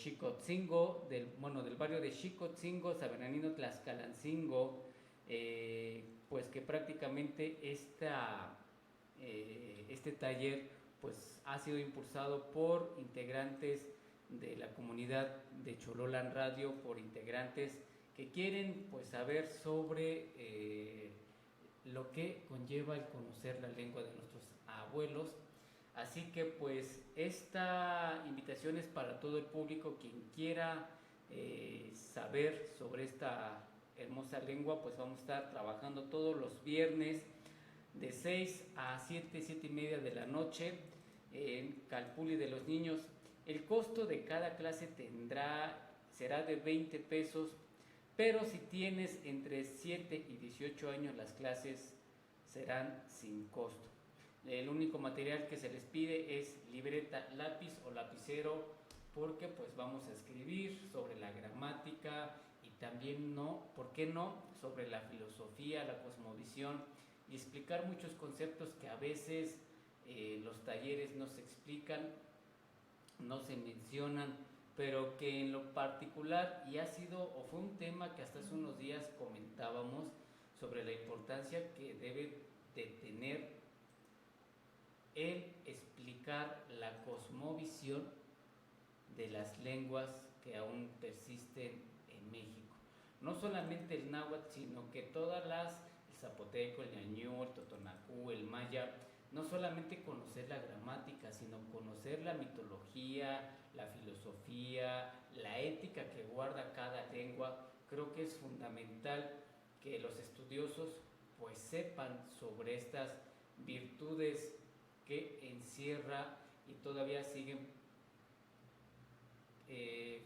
Xicotzingo, del barrio de Xicotzingo, San Bernardino Tlaxcalancingo, pues que prácticamente este taller pues ha sido impulsado por integrantes de la comunidad de Chololan Radio, por integrantes que quieren pues saber sobre lo que conlleva el conocer la lengua de nuestros abuelos. Así que pues esta invitación es para todo el público, quien quiera saber sobre esta hermosa lengua, pues vamos a estar trabajando todos los viernes de 6 a 7, 7 y media de la noche en Calpulli de los Niños. El costo de cada clase será de 20 pesos, pero si tienes entre 7 y 18 años las clases serán sin costo. El único material que se les pide es libreta, lápiz o lapicero, porque pues vamos a escribir sobre la gramática y también ¿por qué no?, sobre la filosofía, la cosmovisión y explicar muchos conceptos que a veces los talleres no se explican, no se mencionan, pero que en lo particular fue un tema que hasta hace unos días comentábamos sobre la importancia que debe de tener el explicar la cosmovisión de las lenguas que aún persisten en México. No solamente el náhuatl, sino que el zapoteco, el ñañú, el totonacú, el maya, no solamente conocer la gramática, sino conocer la mitología, la filosofía, la ética que guarda cada lengua. Creo que es fundamental que los estudiosos pues sepan sobre estas virtudes que encierra y todavía siguen, que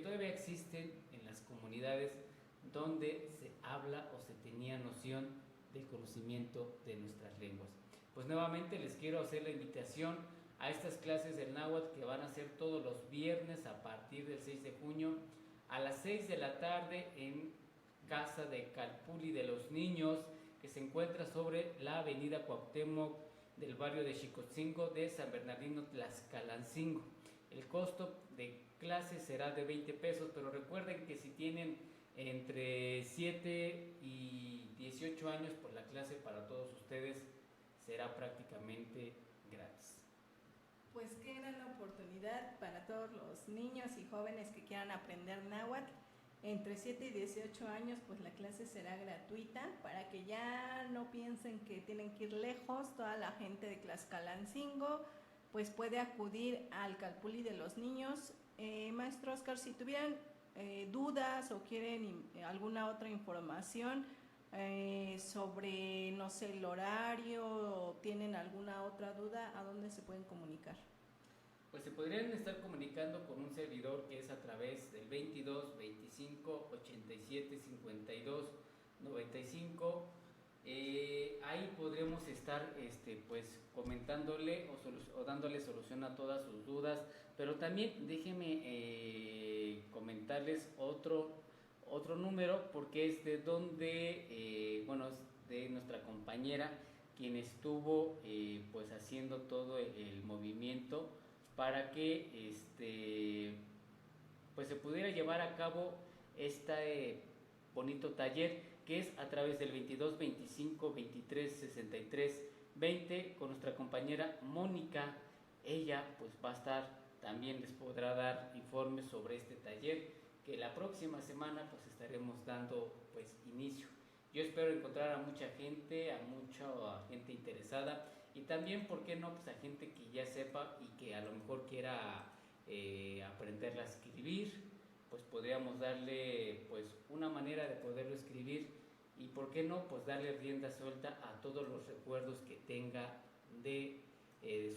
todavía existen en las comunidades donde se habla o se tenía noción del conocimiento de nuestras lenguas. Pues nuevamente les quiero hacer la invitación a estas clases del náhuatl que van a ser todos los viernes a partir del 6 de junio a las 6 de la tarde en Casa de Calpulli de los Niños, que se encuentra sobre la avenida Cuauhtémoc del barrio de Xicotzingo de San Bernardino Tlaxcalancingo. El costo de clase será de 20 pesos, pero recuerden que si tienen entre 7 y 18 años, pues la clase para todos ustedes será prácticamente gratis. Pues qué gran oportunidad para todos los niños y jóvenes que quieran aprender náhuatl. Entre 7 y 18 años, pues la clase será gratuita para que ya no piensen que tienen que ir lejos. Toda la gente de Tlaxcalancingo pues puede acudir al Calpulli de los Niños. Maestro Oscar, si tuvieran dudas o quieren alguna otra información sobre, no sé, el horario, o tienen alguna otra duda, ¿a dónde se pueden comunicar? Pues se podrían estar comunicando con un servidor, que es a través del 22 25 87 52 95. Ahí podremos estar pues comentándole o dándole solución a todas sus dudas, pero también déjenme comentarles otro número, porque es de donde es de nuestra compañera, quien estuvo pues haciendo todo el movimiento para que pues se pudiera llevar a cabo este bonito taller, que es a través del 22 25 23 63 20 con nuestra compañera Mónica. Ella pues va a estar, también les podrá dar informes sobre este taller que la próxima semana pues estaremos dando pues inicio. Yo espero encontrar a mucha gente interesada, y también, ¿por qué no?, pues a gente que ya sepa y que a lo mejor quiera aprender a escribir. Pues podríamos darle pues una manera de poderlo escribir, y ¿por qué no?, pues darle rienda suelta a todos los recuerdos que tenga de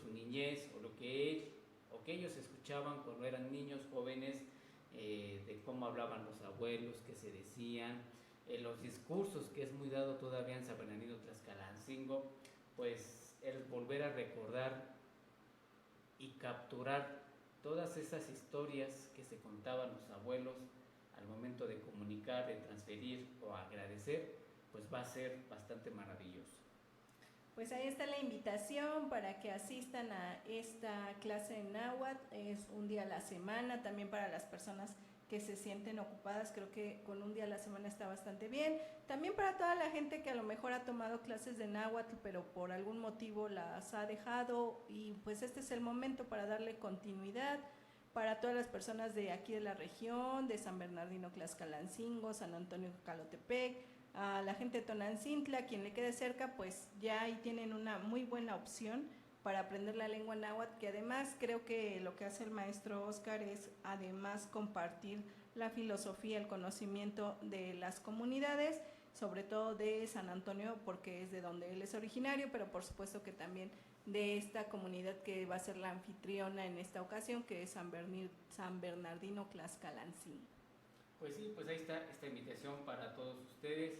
su niñez, o lo que ellos escuchaban cuando eran niños, jóvenes, de cómo hablaban los abuelos, qué se decían, los discursos, que es muy dado todavía en San Bernardino Tlaxcalancingo. Pues el volver a recordar y capturar todas esas historias que se contaban los abuelos al momento de comunicar, de transferir o agradecer, pues va a ser bastante maravilloso. Pues ahí está la invitación para que asistan a esta clase de náhuatl. Es un día a la semana, también para las personas que se sienten ocupadas, creo que con un día a la semana está bastante bien. También para toda la gente que a lo mejor ha tomado clases de náhuatl, pero por algún motivo las ha dejado, y pues este es el momento para darle continuidad. Para todas las personas de aquí de la región, de San Bernardino Tlaxcalancingo, San Antonio Calotepec, a la gente de Tonancintla, quien le quede cerca, pues ya ahí tienen una muy buena opción para aprender la lengua náhuatl, que además creo que lo que hace el maestro Oscar es además compartir la filosofía, el conocimiento de las comunidades, sobre todo de San Antonio, porque es de donde él es originario, pero por supuesto que también de esta comunidad que va a ser la anfitriona en esta ocasión, que es San Bernardino Tlaxcalancingo. Pues sí, pues ahí está esta invitación para todos ustedes.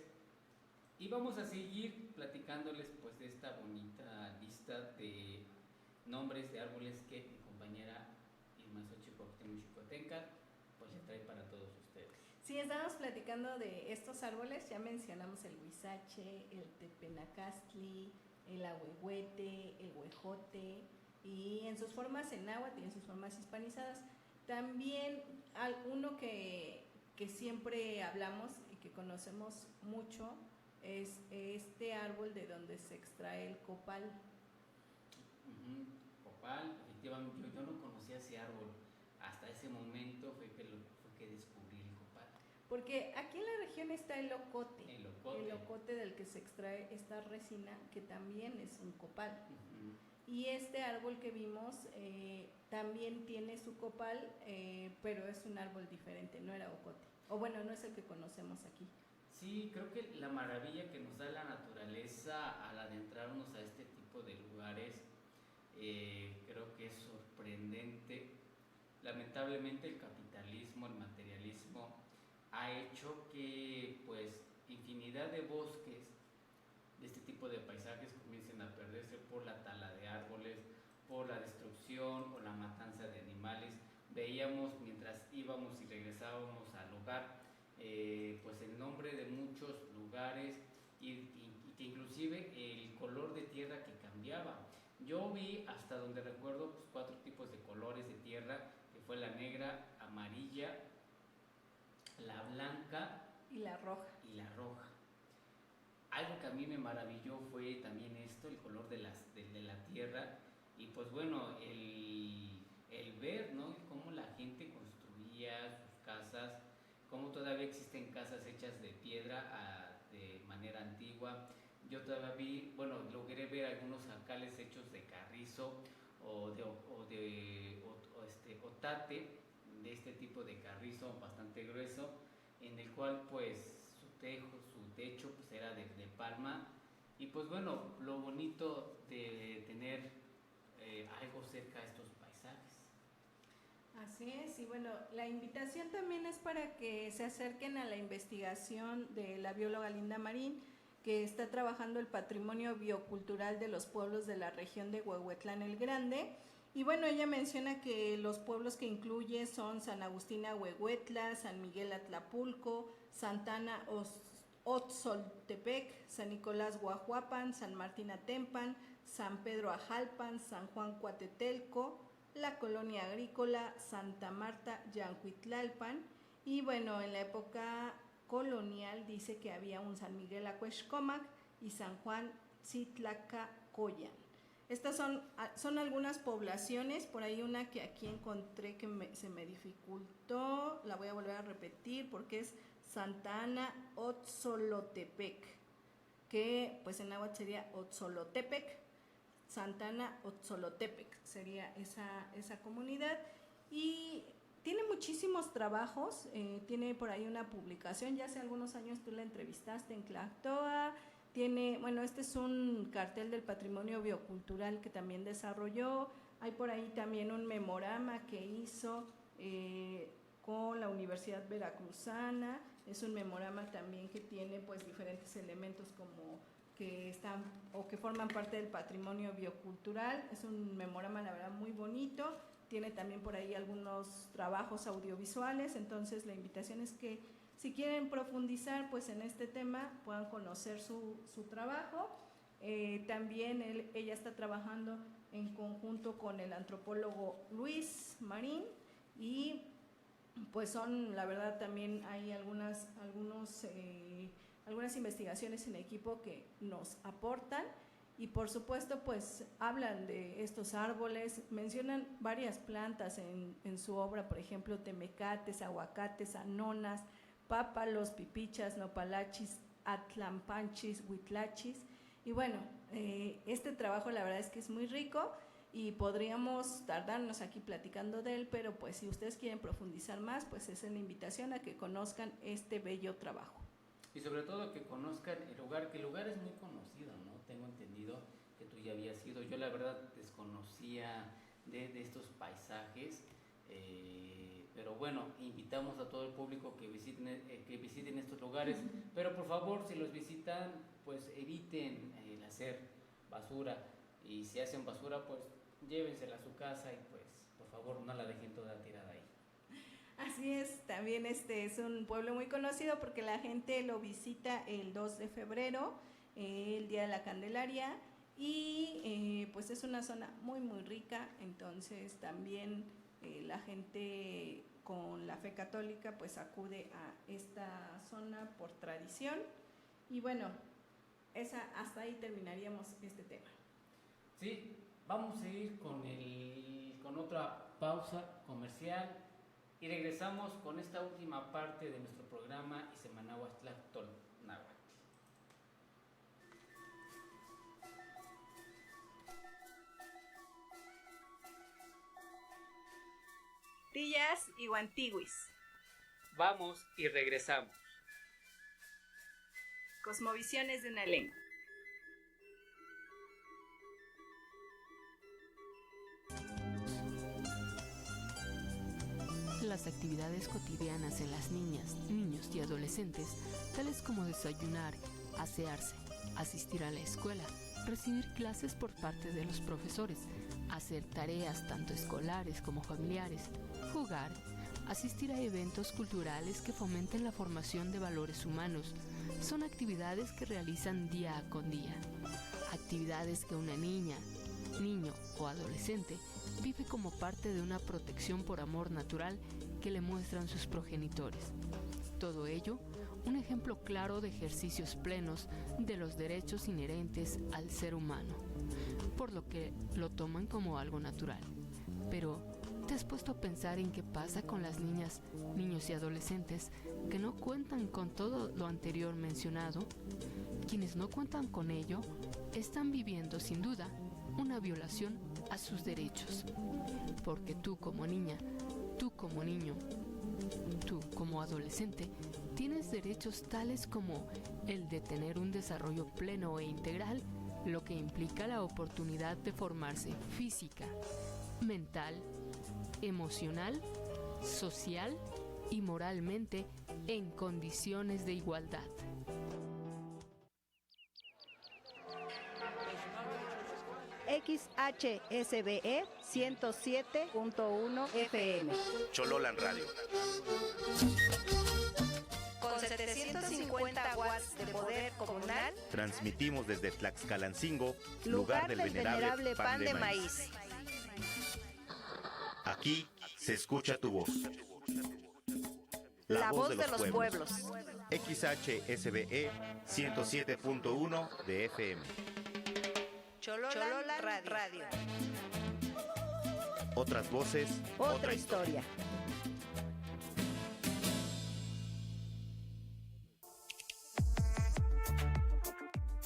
Y vamos a seguir platicándoles pues de esta bonita lista de nombres de árboles que mi compañera Irma Xochitl Cuauhtémoc Xicotenca pues ya trae para todos ustedes. Sí, estábamos platicando de estos árboles, ya mencionamos el huizache, el tepenacastli, el ahuehuete, el huejote, y en sus formas en náhuatl y en sus formas hispanizadas. También uno que siempre hablamos y que conocemos mucho es este árbol de donde se extrae el copal. Copal, efectivamente, yo no conocía ese árbol. Hasta ese momento fue que descubrí el copal. Porque aquí en la región está el ocote. El ocote del que se extrae esta resina, que también es un copal. Y este árbol que vimos también tiene su copal, pero es un árbol diferente, no era ocote. O bueno, no es el que conocemos aquí. Sí, creo que la maravilla que nos da la naturaleza al adentrarnos a este tipo de lugares, creo que es sorprendente. Lamentablemente el capitalismo, el materialismo ha hecho que pues infinidad de bosques de este tipo de paisajes comiencen a perderse por la tala de árboles, por la destrucción o la matanza de animales. Veíamos mientras íbamos y regresábamos al hogar pues el nombre de muchos lugares y que inclusive el color de tierra que cambiaba. Yo vi, hasta donde recuerdo, pues 4 tipos de colores de tierra, que fue la negra, amarilla, la blanca y la roja. Algo que a mí me maravilló fue también esto, el color de la tierra, y pues bueno, el ver, ¿no?, cómo la gente construía sus casas, cómo todavía existen casas hechas de piedra de manera antigua. Yo todavía logré ver algunos jacales hechos de carrizo o de otate, de este tipo de carrizo bastante grueso, en el cual pues su techo pues era de palma. Y pues bueno, lo bonito de tener algo cerca de estos paisajes. Así es, y bueno, la invitación también es para que se acerquen a la investigación de la bióloga Linda Marín, que está trabajando el patrimonio biocultural de los pueblos de la región de Huehuetlán el Grande. Y bueno, ella menciona que los pueblos que incluye son San Agustín Ahuehuetla, San Miguel Atlapulco, Santana Otzoltepec, San Nicolás Guajuapan, San Martín Atempan, San Pedro Ajalpan, San Juan Cuatetelco, la colonia agrícola Santa Marta Yancuitlalpan. Y bueno, en la época colonial dice que había un San Miguel Acuexcomac y San Juan Citlacacoyan. Estas son algunas poblaciones, por ahí una que aquí encontré que se me dificultó, la voy a volver a repetir porque es Santa Ana Otzolotepec, que pues en náhuatl sería Otzolotepec. Santa Ana Otzolotepec sería esa comunidad, y tiene muchísimos trabajos. Tiene por ahí una publicación, ya hace algunos años tú la entrevistaste en Tlactoa. Este es un cartel del patrimonio biocultural que también desarrolló. Hay por ahí también un memorama que hizo con la Universidad Veracruzana. Es un memorama también que tiene pues diferentes elementos como que están o que forman parte del patrimonio biocultural. Es un memorama, la verdad, muy bonito. Tiene también por ahí algunos trabajos audiovisuales. Entonces la invitación es que si quieren profundizar pues en este tema puedan conocer su trabajo. También ella está trabajando en conjunto con el antropólogo Luis Marín y pues son, la verdad, también hay algunas investigaciones en equipo que nos aportan y por supuesto pues hablan de estos árboles, mencionan varias plantas en su obra, por ejemplo temecates, aguacates, anonas, pápalos, pipichas, nopalachis, atlampanchis, huitlachis y bueno, este trabajo la verdad es que es muy rico y podríamos tardarnos aquí platicando de él, pero pues si ustedes quieren profundizar más, pues es la invitación a que conozcan este bello trabajo. Y sobre todo que conozcan el lugar, que el lugar es muy conocido, ¿no? Tengo entendido que tú ya habías ido, yo la verdad desconocía de estos paisajes, pero bueno, invitamos a todo el público que visiten estos lugares, pero por favor, si los visitan, pues eviten el hacer basura, y si hacen basura, pues llévensela a su casa y pues por favor no la dejen toda tirada ahí. Así es, también este es un pueblo muy conocido porque la gente lo visita el 2 de febrero, el Día de la Candelaria, y pues es una zona muy muy rica, entonces también la gente con la fe católica pues acude a esta zona por tradición, y bueno, hasta ahí terminaríamos este tema. Sí, vamos a ir con otra pausa comercial y regresamos con esta última parte de nuestro programa Isemanahuas Tlactolnáhuatl. Tillas y guantiguis. Vamos y regresamos. Cosmovisiones de una lengua. Las actividades cotidianas en las niñas, niños y adolescentes, tales como desayunar, asearse, asistir a la escuela, recibir clases por parte de los profesores, hacer tareas tanto escolares como familiares, jugar, asistir a eventos culturales que fomenten la formación de valores humanos, son actividades que realizan día con día. Actividades que una niña, niño o adolescente vive como parte de una protección por amor natural que le muestran sus progenitores. Todo ello, un ejemplo claro de ejercicios plenos de los derechos inherentes al ser humano, por lo que lo toman como algo natural. Pero, ¿te has puesto a pensar en qué pasa con las niñas, niños y adolescentes que no cuentan con todo lo anterior mencionado? Quienes no cuentan con ello están viviendo sin duda una violación a sus derechos, porque tú como niña, tú como niño, tú como adolescente, tienes derechos tales como el de tener un desarrollo pleno e integral, lo que implica la oportunidad de formarse física, mental, emocional, social y moralmente en condiciones de igualdad. XHSBE 107.1 FM. Chololan Radio. Con 750 watts de poder comunal, Transmitimos desde Tlaxcalancingo, lugar del venerable pan de maíz. Aquí se escucha tu voz. La voz de los pueblos. XHSBE 107.1 de FM. Chololan Radio. Otras voces, Otra historia.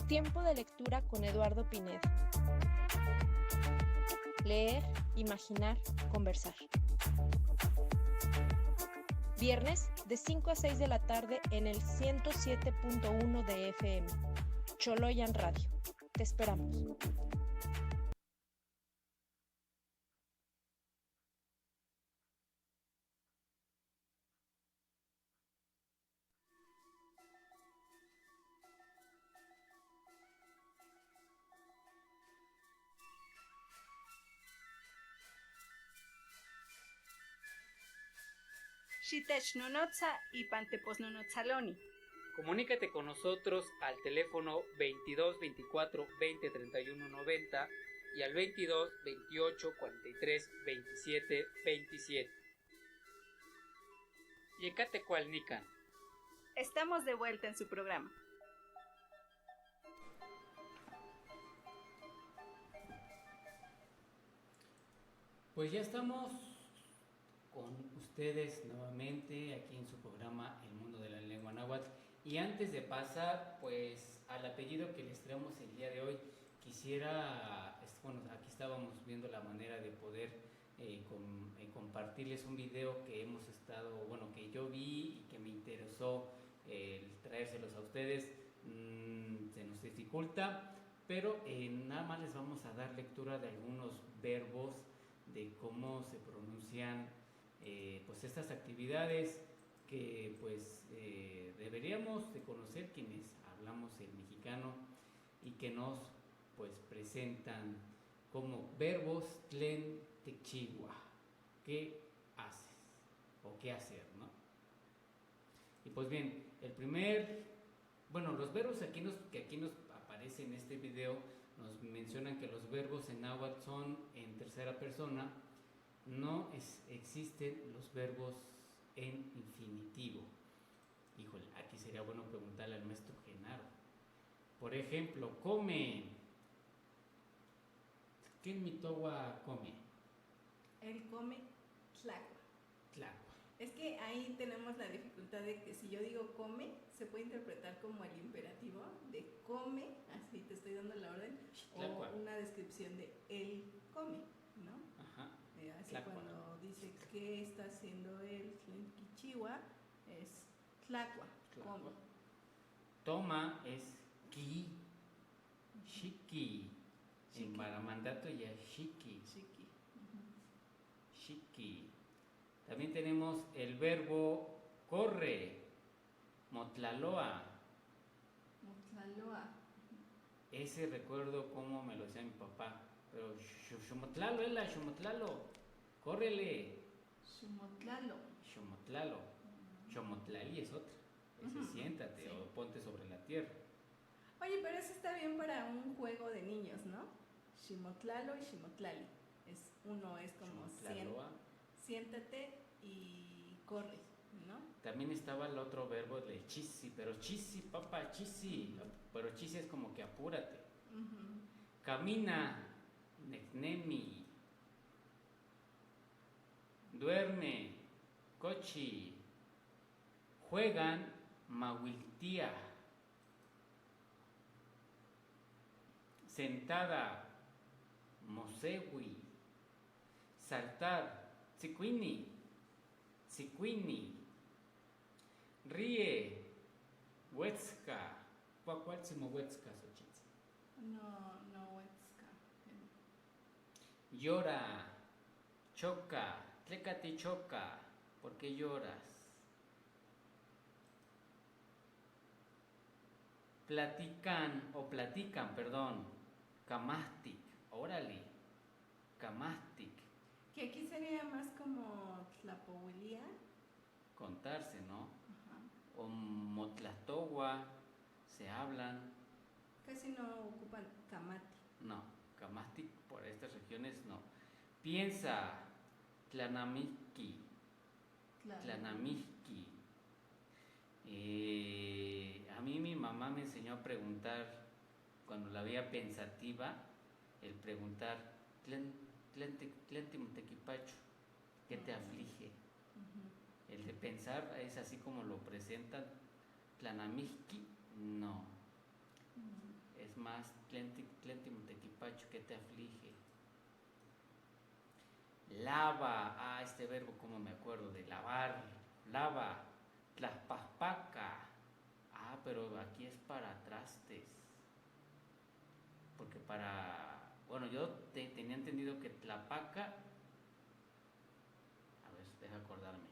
Tiempo de lectura con Eduardo Pineda. Leer, imaginar, conversar. Viernes de 5 a 6 de la tarde en el 107.1 de FM. Choloyan Radio. Te esperamos. Xitechnonotza y Panteposnonotzaloni. Comunícate con nosotros al teléfono 22 24 20 31 90 y al 22 28 43 27 27. Yecatecualnican. Estamos de vuelta en su programa. Pues ya estamos con ustedes nuevamente aquí en su programa El Mundo de la Lengua Náhuatl. Y antes de pasar pues al apellido que les traemos el día de hoy, quisiera, bueno, aquí estábamos viendo la manera de poder compartirles un video que hemos estado, bueno, que yo vi y que me interesó traérselos a ustedes. Se nos dificulta, pero nada más les vamos a dar lectura de algunos verbos, de cómo se pronuncian pues estas actividades que pues deberíamos de conocer quienes hablamos el mexicano y que nos pues presentan como verbos tlen techigua, ¿qué haces? O qué hacer, ¿no? Y pues bien, el primer, bueno, los verbos que aquí nos aparecen en este video nos mencionan que los verbos en náhuatl son en tercera persona, no existen los verbos en infinitivo. Híjole, aquí sería bueno preguntarle al maestro Genaro. Por ejemplo, come. ¿Qué en Mitowa come? Él come tlacua. Tlacua. Es que ahí tenemos la dificultad de que si yo digo come, se puede interpretar como el imperativo de come, así te estoy dando la orden, Tlacua. o una descripción de él come, ¿no? Ajá. Así Tlacua. cuando dice qué está haciendo él, tlenquichihua, es tlacua, Tlacua. come. Toma es ki, shiki. En Shiki. Baramandato ya shiki. Chiqui. Shiki. También tenemos el verbo corre, motlaloa. Motlaloa. Ese recuerdo cómo me lo decía mi papá. Pero xumotlalo, ela, xumotlalo. Córrele. Xumotlalo. Xumotlalo. Xomotlali es otra. Ese siéntate Sí. o ponte sobre la tierra. Oye, pero eso está bien para un juego de niños, ¿no? Ximotlalo y ximotlali. Uno es como Xomotlaloa. siéntate y corre, ¿no? También estaba el otro verbo de chisi, pero chisi, papá, chisi. Pero chisi es como que apúrate. Ujú. Camina, necnemi. Duerme, cochi. Juegan, mahuiltía. Sentada, mosewi. Saltar, tzicuini. Tzicuini. Ríe, huetzca. ¿Cuál se huetzca, Xochitl? No, huetzca. Llora, choca, tlécate choca, ¿por qué lloras? Platican, camastic, órale, camastic, Que aquí sería más como tlapohuilía. contarse, ¿no? Ajá. O motlastogua, se hablan, Casi no ocupan camati. no, camastic por estas regiones no. Piensa, tlanamiki. Tlanamihki. A mí mi mamá me enseñó a preguntar, cuando la veía pensativa, el preguntar, Tlentequipacho, ¿qué te aflige? Ujú. El de pensar es así como lo presentan, Tlanamihki, no. Es más, Tlentequipacho, ¿qué te aflige? Lava, este verbo, como me acuerdo de lavar, lava, tlaspaspaca, pero aquí es para trastes, porque bueno, yo tenía entendido que tlapaca, a ver, deja acordarme,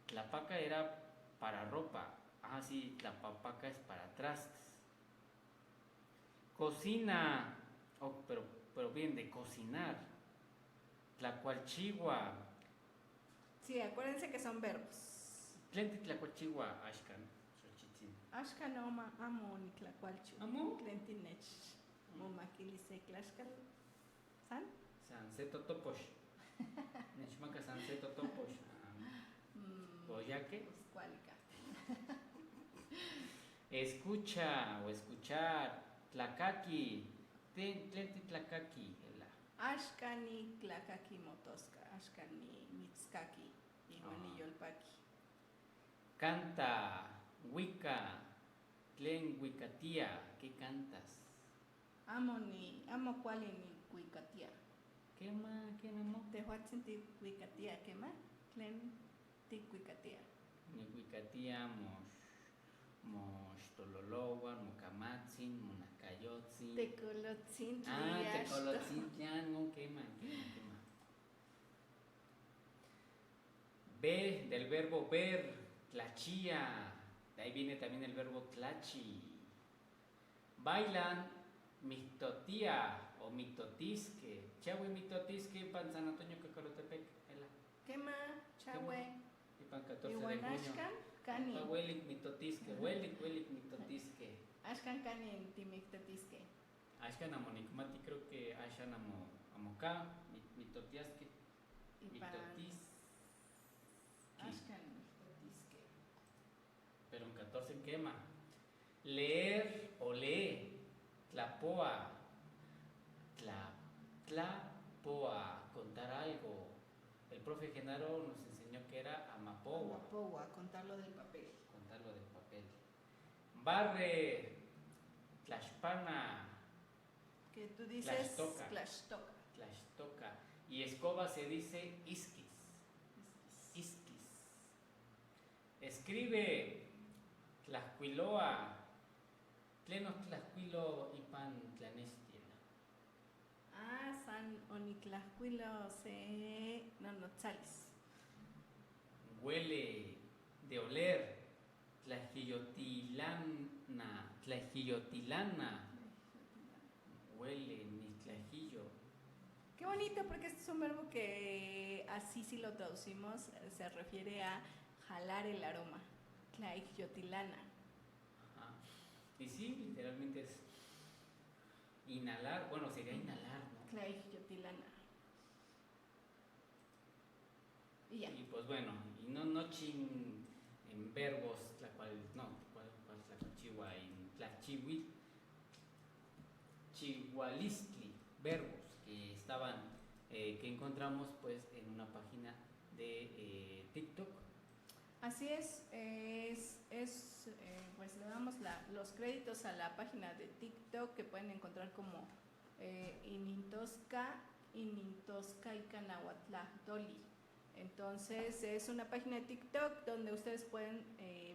tlapaca era para ropa, sí, tlapapaca es para trastes. Cocina, pero bien, de cocinar. Tlacualchigua. Sí, acuérdense que son verbos. Tlenti tlacualchigua, Ashkan, Xochitl. Tlacualtzin. Axkan amo nitlacualchu. ¿Amo? Tlen tinech momaquilise tlaxcal. ¿San? Sanseto Toposh. Nechmaca Sanseto Toposh. Boyaque. Escuálica. Escucha o escuchar. Tlacaqui. Tleti tlacaqui. Axkani tlacaqui motosca. Axkani mitzcaqui. Iguani yolpaqui. Canta. Wicca. Tlen Wicatía. ¿Qué cantas? Amo cuali ni cuicatía. ¿Qué más? ¿Qué más? Tehuatzin ti cuicatía. ¿Qué más? Tlen ti cuicatía. Ni Wicatía, Mosh Tololowan, Mocamatzin, Monacayotzin. Tecolotzin. Tecolotzin, no, quema. B del verbo ver, tlachía. De ahí viene también el verbo tlachi. Bailan mitotía o mitotisque. Chahue mitotisque pan San Antonio Cacorotepec. Quema, chahue. Y pan 14 de Iguanashkan, junio. cani. Huelik mitotisque, huelik mitotisque. Ashkan cani en timictetisque. Ashkan amonicmati, creo que Ashan amoca, mitotiasque, Y pan. mitotis. Ashkan mictetisque. Pero en 14 en quema. Leer o lee. Tlapoa. Tlapoa. Contar algo. El profe Genaro nos enseñó que era amapoa. Amapoa, contarlo del papel. Contarlo del papel. Barre. Tlaxpana. Que tú dices Tlaxtoca. Tlaxtoca. Tlaxtoca. Y escoba se dice isquis. Isquis. Escribe. Tlaxcuiloa. Tlenos tlaxcuilo y pan tlanestia. San Oniclascuilo se nonotzales. Huele de oler. Tlajillotilana. Huele, ni tlajillo. Qué bonito, porque este es un verbo que así si lo traducimos se refiere a jalar el aroma. Tlaixyotilana. Ajá. Y sí, literalmente es inhalar. Bueno, sería inhalar, ¿no? Tlaixyotilana. Y ya. Y pues bueno, y no chin en verbos, ¿cuál es la chihuahua? En chihualistli, verbos que estaban, que encontramos pues en una página de TikTok. Así es, pues le damos los créditos a la página de TikTok que pueden encontrar como Inintosca y Canahuatlahtoli. Entonces es una página de TikTok donde ustedes pueden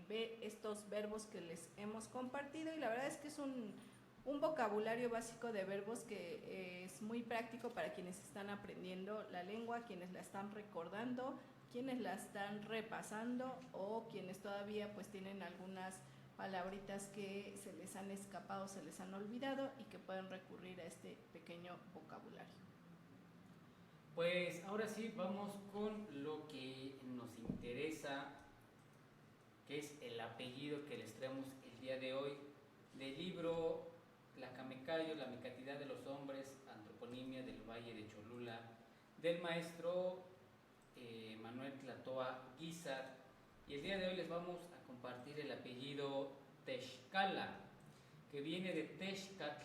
ver estos verbos que les hemos compartido y la verdad es que es un vocabulario básico de verbos que es muy práctico para quienes están aprendiendo la lengua, quienes la están recordando, quienes la están repasando o quienes todavía pues tienen algunas palabritas que se les han escapado, se les han olvidado y que pueden recurrir a este pequeño vocabulario. Pues ahora sí vamos con lo que nos interesa, que es el apellido que les traemos el día de hoy del libro Tlacamecayo, la mecatidad de los hombres, antroponimia del Valle de Cholula, del maestro Manuel Tlatoa Guizar. Y el día de hoy les vamos a compartir el apellido Texcala, que viene de Texcat,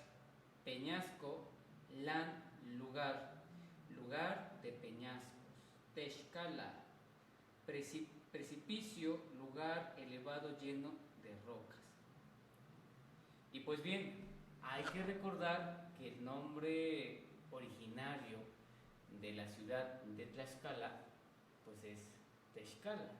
peñasco, lan, lugar de peñascos. Texcala, precipicio, lugar elevado lleno de rocas. Y pues bien, hay que recordar que el nombre originario de la ciudad de Tlaxcala pues es Texcala.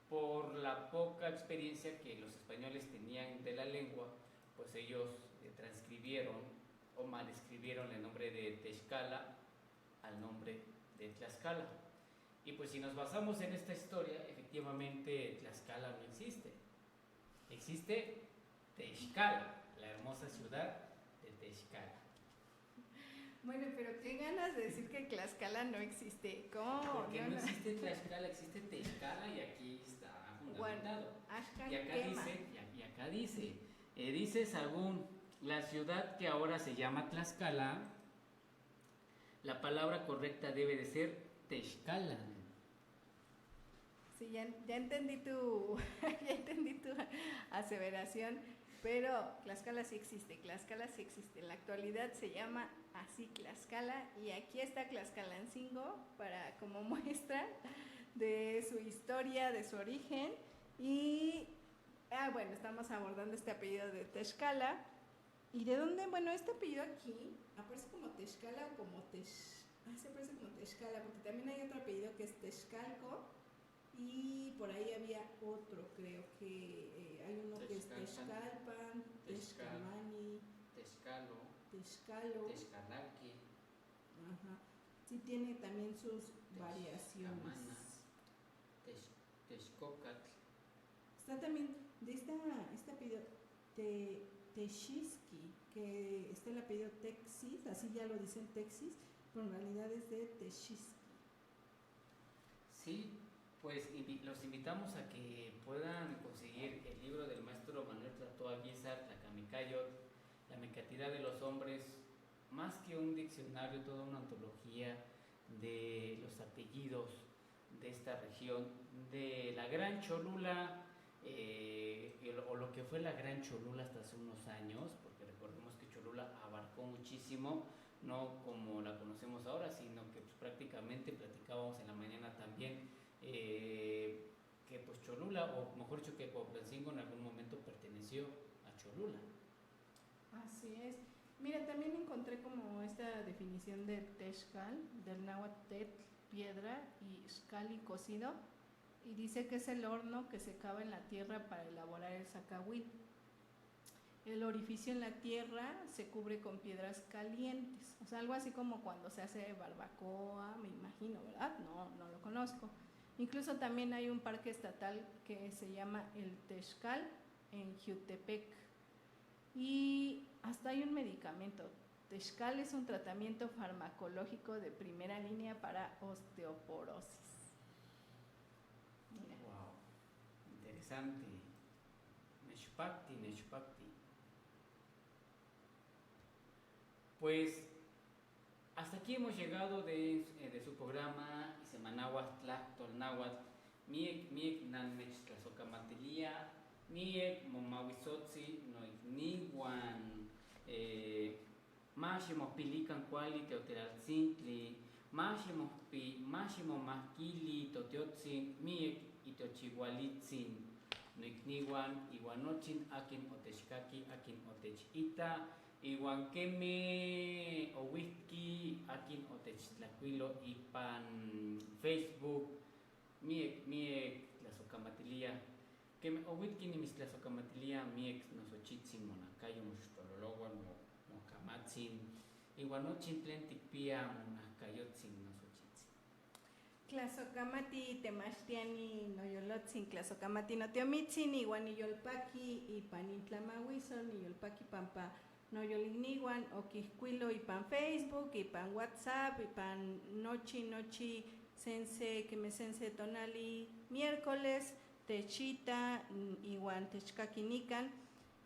Por la poca experiencia que los españoles tenían de la lengua, pues ellos transcribieron o mal escribieron el nombre de Texcala al nombre de Tlaxcala. Y pues si nos basamos en esta historia, efectivamente Tlaxcala no existe. Existe Texcala, la hermosa ciudad de Texcala. Bueno, pero qué ganas de decir que Tlaxcala no existe. ¿Cómo? Porque no existe Tlaxcala, existe Texcala y aquí está fundamentado. Y acá dice Sagún, la ciudad que ahora se llama Tlaxcala, la palabra correcta debe de ser Texcala. Sí, ya entendí tu aseveración, pero Tlaxcala sí existe. En la actualidad se llama así Tlaxcala y aquí está Tlaxcalancingo para como muestra de su historia, de su origen y bueno, estamos abordando este apellido de Texcala. ¿Y de dónde? Bueno, este apellido aquí aparece como Texcala o como se aparece como Texcala, porque también hay otro apellido que es Texcalco y por ahí había otro, creo que hay uno que es Texcalpan, Texcamani, Texcalo, Texcalaque, ajá. Sí tiene también sus variaciones. Texcocatl. Está también de este apellido Texisqui, que está el apellido Texis, así ya lo dicen Texis, pero en realidad es de Texisqui. Sí, pues los invitamos a que puedan conseguir el libro del maestro Manuel Tlatoa Guizar, Tlacamicayot, La Mecatidad de los Hombres, más que un diccionario, toda una antología de los apellidos de esta región, de la Gran Cholula, o lo que fue la Gran Cholula hasta hace unos años, porque recordemos que Cholula abarcó muchísimo, no como la conocemos ahora, sino que pues, prácticamente platicábamos en la mañana también que pues Cholula, o mejor dicho que Cuautlancingo en algún momento perteneció a Cholula. Así es. Mira, también encontré como esta definición de Texcal, del náhuatl tetl, piedra, y xcali, cocido, y dice que es el horno que se cava en la tierra para elaborar el zacahuil. El orificio en la tierra se cubre con piedras calientes, o sea, algo así como cuando se hace barbacoa, me imagino, ¿verdad? No lo conozco. Incluso también hay un parque estatal que se llama el Texcal en Jiutepec. Y hasta hay un medicamento. Texcal es un tratamiento farmacológico de primera línea para osteoporosis. Mira. Wow, interesante. Nechpacti. Pues hasta aquí hemos llegado de su programa Semanahuas Tlactol Náhuatl, miek nanmech tlazocamatilia, miek momahuizotzi noicnihuan, máximo pilican cuali teoteraltzintli, máximo mahkili totiotzin, miek itochihualitzin, noicnihuan, iguanochin akin otechkaki, akin otechita, iguan keme owihki akin otechtlacuilo ipan Facebook miek tlazocamatilia keme owihki nimistlazocamatilia miek nosochitzin monacayo moxtololohuan mocamatzin iguan nochin tlen tikpia monacayotzin nosochitzin. Tlazocamati temachtiani noyolotzin, tlazocamati notiomitzin, iguan iyolpaki ipan intlamahuizon, iyolpaki pampa noyolignihuan, oquihcuilo ipan Facebook, ipan WhatsApp, ipan nochi sense quemesense tonali miércoles, techita, iguan techcakinican,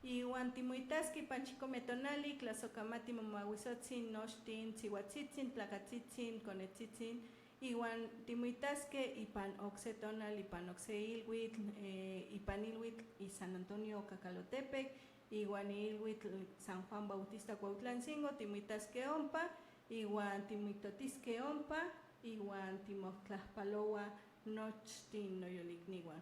iguan timuitaski ipan chicometonali, tlazocamati momahuizotzin, nochtin, tzihuatzitzin, tlacatzitzin, conetzitzin, iguan timuitaske ipan oxetonal, ipan oxeilhuitl, ipan ilhuitl y San Antonio Cacalotepec, iguan ilhuitl San Juan Bautista Cuautlancingo, timuitasque ompa, iguan timuitotisque ompa, iguan timoctlaspaloa nochtin noyolignihuan.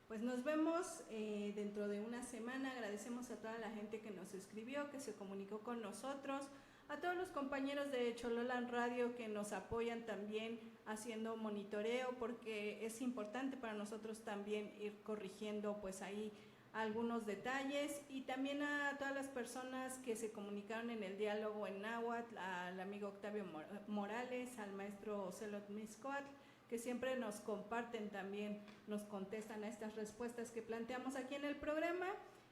Pues nos vemos dentro de una semana. Agradecemos a toda la gente que nos escribió, que se comunicó con nosotros, a todos los compañeros de Chololan Radio que nos apoyan también haciendo monitoreo, porque es importante para nosotros también ir corrigiendo pues ahí algunos detalles, y también a todas las personas que se comunicaron en el diálogo en náhuatl, al amigo Octavio Morales, al maestro Ocelot Miscoatl, que siempre nos comparten también, nos contestan a estas respuestas que planteamos aquí en el programa.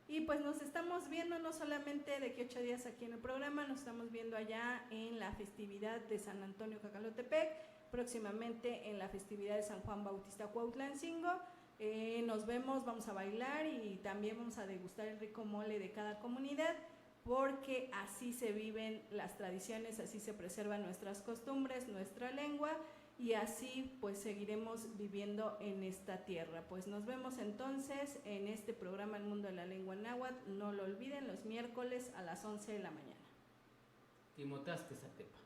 Y pues nos estamos viendo no solamente de aquí 8 días aquí en el programa, nos estamos viendo allá en la festividad de San Antonio Cacalotepec, próximamente en la festividad de San Juan Bautista Cuautlancingo. Nos vemos, vamos a bailar y también vamos a degustar el rico mole de cada comunidad, porque así se viven las tradiciones, así se preservan nuestras costumbres, nuestra lengua, y así pues seguiremos viviendo en esta tierra. Pues nos vemos entonces en este programa El Mundo de la Lengua Náhuatl, no lo olviden, los miércoles a las 11 de la mañana. Timotaste Zatepa.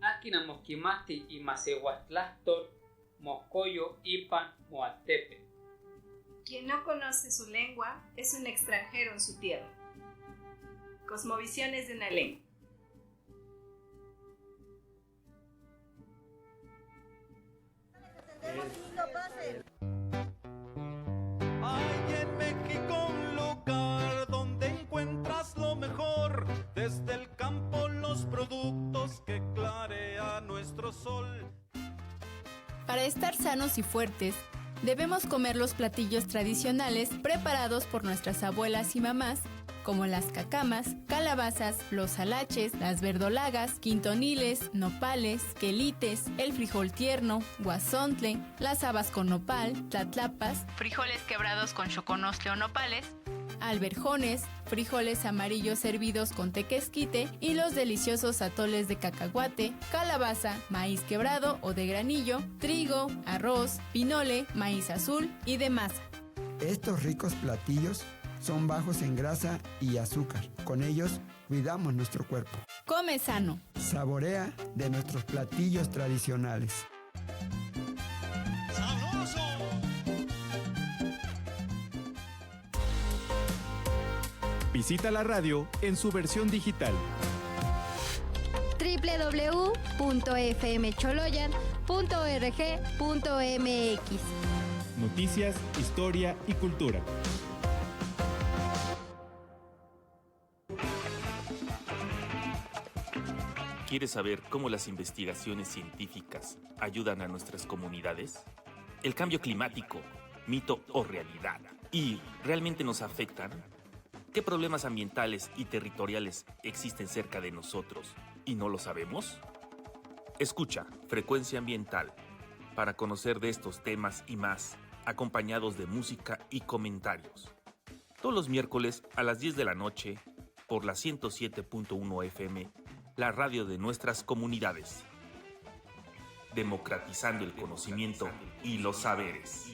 Akina Mosquimati y Macehuatlástor, Moscoyo, Ipan, Moatepe. Quien no conoce su lengua es un extranjero en su tierra. Cosmovisiones de una lengua. Hay en México un lugar donde encuentras lo mejor, desde el campo los productos que clarea nuestro sol. Para estar sanos y fuertes, debemos comer los platillos tradicionales preparados por nuestras abuelas y mamás, como las cacamas, calabazas, los alaches, las verdolagas, quintoniles, nopales, quelites, el frijol tierno, guasontle, las habas con nopal, tlatlapas, frijoles quebrados con choconostle o nopales, alberjones, frijoles amarillos hervidos con tequesquite y los deliciosos atoles de cacahuate, calabaza, maíz quebrado o de granillo, trigo, arroz, pinole, maíz azul y de masa. Estos ricos platillos son bajos en grasa y azúcar. Con ellos cuidamos nuestro cuerpo. Come sano. Saborea de nuestros platillos tradicionales. ¡Sabroso! Visita la radio en su versión digital. www.fmcholoyan.org.mx. Noticias, historia y cultura. ¿Quieres saber cómo las investigaciones científicas ayudan a nuestras comunidades? ¿El cambio climático, mito o realidad? ¿Y realmente nos afectan? ¿Qué problemas ambientales y territoriales existen cerca de nosotros y no lo sabemos? Escucha Frecuencia Ambiental para conocer de estos temas y más, acompañados de música y comentarios. Todos los miércoles a las 10 de la noche por la 107.1 FM, la radio de nuestras comunidades. Democratizando el conocimiento y los saberes.